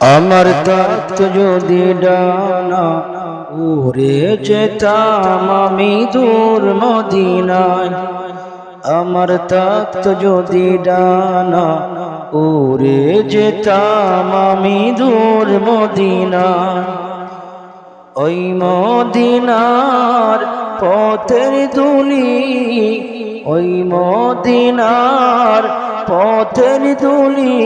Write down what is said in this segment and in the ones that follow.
আমার তখ্ত যদি ডানা উড়ে যেতাম আমি দূর মদিনায়। আমার তখ্ত যদি ডানা উড়ে যেতাম আমি দূর মদিনায়। ওই মদিনার পথের ধুলি, ওই মদিনার পথের ধুলি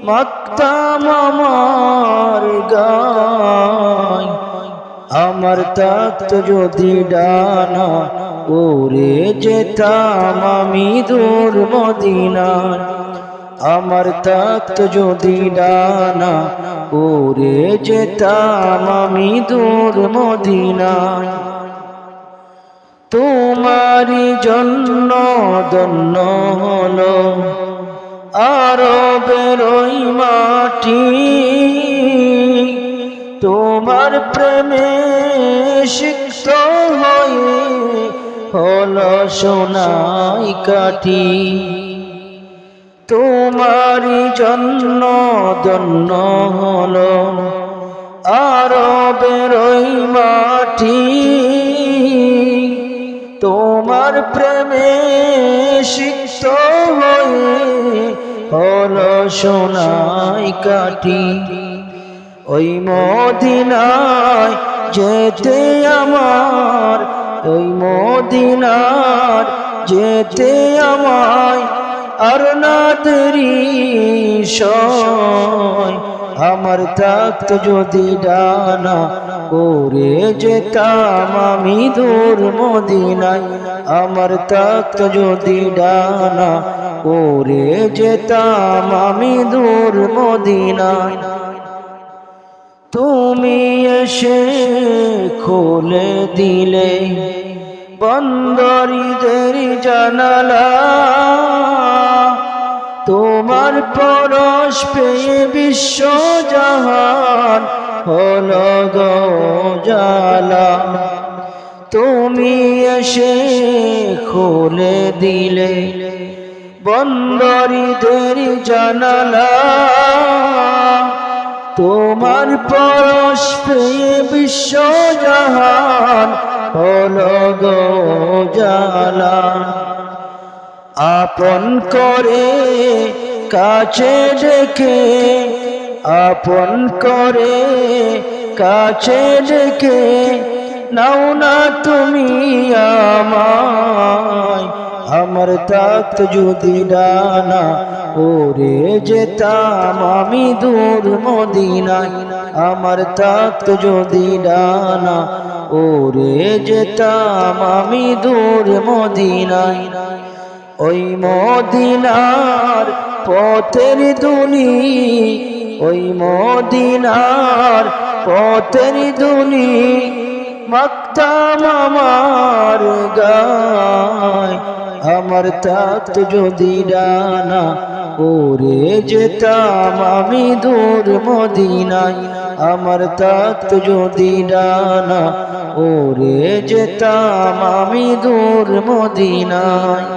মাখতাম আমার গায়। আমার তখ্ত যদি ডানা উড়ে যেতাম আমি দূর মদিনায়। আমার তখ্ত যদি ডানা উড়ে যেতাম আমি দূর মদিনায়। তোমারই জন্য ধন্য হলো আরবের ওই মাটি। তোমার প্রেমে সিক্ত হয়ে হলো সোনাই কাঠি। তোমারই জন্য ধন্য হলো আরবের ওই মাটি। তোমার প্রেমে সিক্ত হয়ে হলো সোনাই কাঠি। ওই মদিনায় যেতে আমার, ওই মদিনার যেতে আমায় আর না দেরি সয়। আমার তখ্ত যদি ডানা উড়ে যেতাম আমি দূর মদিনায়। আমার তখ্ত যদি ডানা উড়ে যেতাম আমি দূর মদিনায়। তুমি এসে খুলে দিলে বন্দরীদের জানালা। তোমার পরশ পেয়ে বিশ্ব জাহান হলো গো জালা। তুমি এসে খুলে দিলে বন্দরীদের জানালা। তোমার পরশ পেয়ে বিশ্ব জাহান হলো গো জালা। আপন করে কাছে ডেকে, আপন করে কাছে ডেকে নাও না তুমি আমায়। আমার তখ্ত যদি ডানা উড়ে যেতাম আমি দূর মদিনায়। আমার তখ্ত যদি ডানা উড়ে যেতাম আমি দূর মদিনায়। ওই মদিনার পথের ধুলি, ওই মদিনার পথের ধুলি মাখতাম আমার গায়। আমার তখ্ত যদি ডানা উড়ে যেতাম আমি দূর মদিনায়। আমার তখ্ত যদি ডানা উড়ে যেতাম আমি দূর মদিনায়।